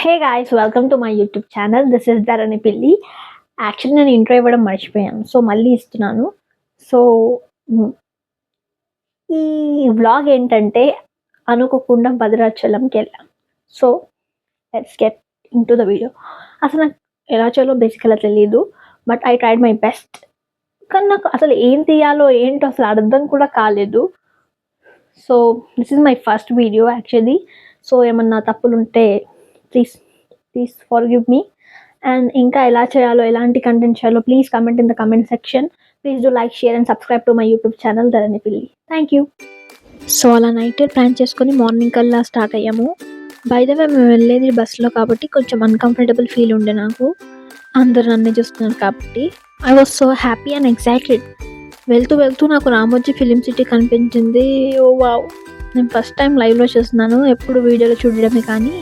Hey guys, welcome to my YouTube channel. This is Dharani Pilli. Actually నేను intro ఇవ్వడం మర్చిపోయాను, so మళ్ళీ ఇస్తున్నాను. సో ఈ వ్లాగ్ ఏంటంటే అనుకోకుండా భద్రాచలంకి వెళ్ళాం. So let's get in to the video. అసలు నాకు ఎలా చేయాలో బేసికల్గా తెలియదు, but I tried my best. కానీ నాకు అసలు ఏం తీయాలో ఏంటో అసలు అర్థం కూడా కాలేదు. So this is my first video actually. So ఏమన్నా తప్పులు ఉంటే ప్లీజ్ ఫర్గివ్ మీ. అండ్ ఇంకా ఎలా చేయాలో, ఎలాంటి కంటెంట్ చేయాలో please comment in the comment section. Please do like, share and subscribe to my YouTube channel Dharani Pilli. Thank you. So అలా night plan చేసుకొని మార్నింగ్ కల్లా స్టార్ట్ అయ్యాము. బై ద వే మేము వెళ్ళేది బస్సులో కాబట్టి కొంచెం అన్కంఫర్టబుల్ ఫీల్ ఉండే నాకు. అందరు నన్ను చూస్తున్నారు కాబట్టి I was so happy and excited. వెళ్తూ నాకు రామోజీ ఫిలిం సిటీ కనిపించింది. ఓ వావ్, నేను ఫస్ట్ టైం లైవ్లో చూస్తున్నాను, ఎప్పుడు వీడియోలో చూడడమే. కానీ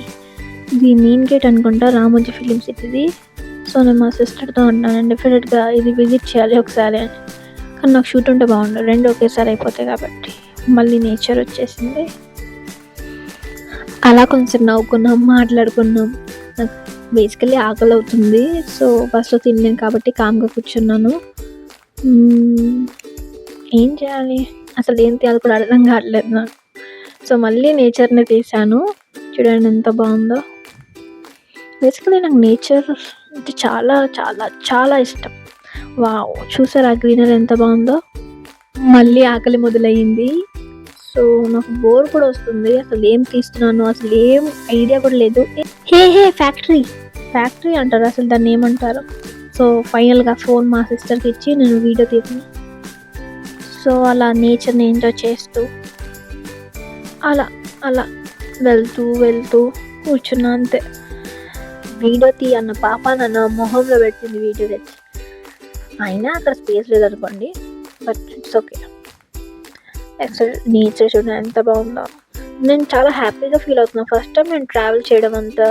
ఇది మెయిన్ గేట్ అనుకుంటా, రామోజీ ఫిలిం సిటీది. సో నేను మా సిస్టర్తో ఉన్నాను, డెఫినెట్గా ఇది విజిట్ చేయాలి ఒకసారి అని. కానీ నాకు షూట్ ఉంటే బాగుండు, రెండు ఒకేసారి అయిపోతాయి కాబట్టి. మళ్ళీ నేచర్ వచ్చేసింది. అలా కొంచెం నవ్వుకున్నాం, మాట్లాడుకున్నాం. నాకు బేసికలీ ఆకలి అవుతుంది, సో బస్లో తినలేను కాబట్టి కామ్గా కూర్చున్నాను. ఏం చేయాలి, అసలు ఏం తీయాలి కూడా అర్థం కావట్లేదు నాకు. సో మళ్ళీ నేచర్ని తీసాను. చూడండి ఎంత బాగుందో. బేసికలీ నాకు నేచర్ అంటే చాలా చాలా చాలా ఇష్టం. వావ్, చూసారా గ్రీనరీ ఎంత బాగుందో. మళ్ళీ ఆకలి మొదలయ్యింది. సో నాకు బోర్ కూడా వస్తుంది. అసలు ఏం తీస్తున్నాను అసలు ఏం ఐడియా కూడా లేదు. హే ఫ్యాక్టరీ అంటారు, అసలు దాన్ని ఏమంటారు. సో ఫైనల్గా ఫోన్ మా సిస్టర్కి ఇచ్చి నేను వీడియో తీసాను. సో అలా నేచర్ని ఎంజాయ్ చేస్తూ అలా వెళ్తూ కూర్చున్నా అంతే. వీడియో తీ అన్న పాప నన్ను మొహంలో పెట్టింది వీడియో తెచ్చి. అయినా అక్కడ స్పేస్ లేదనుకోండి, బట్ ఇట్స్ ఓకే. నేచర్ చూడండి ఎంత బాగుందో. నేను చాలా హ్యాపీగా ఫీల్ అవుతున్నాను, ఫస్ట్ టైం నేను ట్రావెల్ చేయడం అంతా.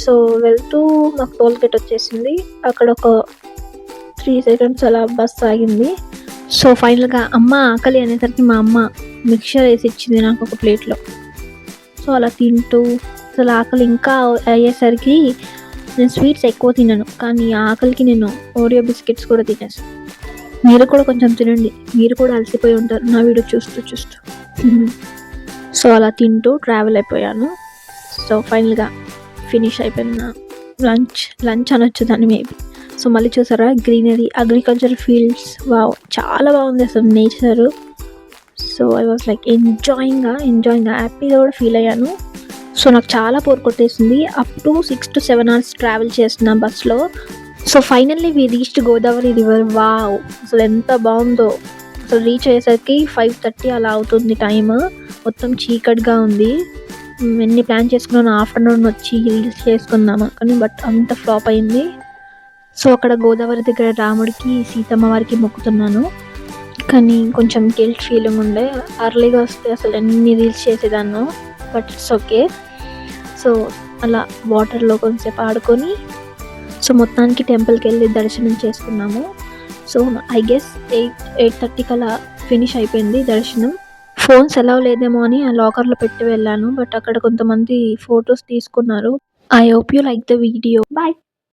సో వెళ్తూ మాకు టోల్ గేట్ వచ్చేసింది. అక్కడ ఒక 3 seconds అలా బస్ ఆగింది. సో ఫైనల్గా అమ్మ ఆకలి అనేసరికి మా అమ్మ మిక్చర్ వేసి ఇచ్చింది నాకు ఒక ప్లేట్లో. సో అలా తింటూ అసలు ఆకలి ఇంకా అయ్యేసరికి, నేను స్వీట్స్ ఎక్కువ తినను కానీ ఆకలికి నేను ఓరియో బిస్కెట్స్ కూడా తినేసాను. మీరు కూడా కొంచెం తినండి, మీరు కూడా అలసిపోయి ఉంటారు నా వీడియో చూస్తూ. సో అలా తింటూ ట్రావెల్ అయిపోయాను. సో ఫైనల్గా ఫినిష్ అయిపోయిన లంచ్ అనొచ్చు దాన్ని మేబీ. సో మళ్ళీ చూసారా గ్రీనరీ, అగ్రికల్చర్ ఫీల్డ్స్. వావ్, చాలా బాగుంది అసలు nature. So I was like enjoying హ్యాపీగా కూడా ఫీల్ అయ్యాను. సో నాకు చాలా బోర్ కొట్టేసింది. Up to 6 to 7 hours travel చేస్తున్నా బస్లో. So finally we reached Godavari river. Wow, అసలు ఎంత బాగుందో. అసలు రీచ్ అయ్యేసరికి 5:30 అలా అవుతుంది టైమ్. మొత్తం చీకటిగా ఉంది. ఎన్ని ప్లాన్ చేసుకున్నాను, ఆఫ్టర్నూన్ వచ్చి రీల్స్ చేసుకుందామా కానీ, బట్ అంత ఫ్లాప్ అయింది. సో అక్కడ గోదావరి దగ్గర రాముడికి, సీతమ్మ వారికి మొక్కుతున్నాను. కానీ కొంచెం గిల్ట్ ఫీలింగ్ ఉండే, అర్లీగా వస్తే అసలు ఎన్ని రీల్స్ చేసేదాన్నో, బట్ ఇట్స్ ఓకే. సో అలా వాటర్లో కొంచెంసేపు ఆడుకొని, సో మొత్తానికి టెంపుల్కి వెళ్ళి దర్శనం చేసుకున్నాము. సో ఐ గెస్ 8:30 అలా ఫినిష్ అయిపోయింది దర్శనం. ఫోన్స్ ఎలా లేదేమో అని ఆ లాకర్లో పెట్టి వెళ్ళాను, బట్ అక్కడ కొంతమంది ఫొటోస్ తీసుకున్నారు. I hope you like the video. Bye.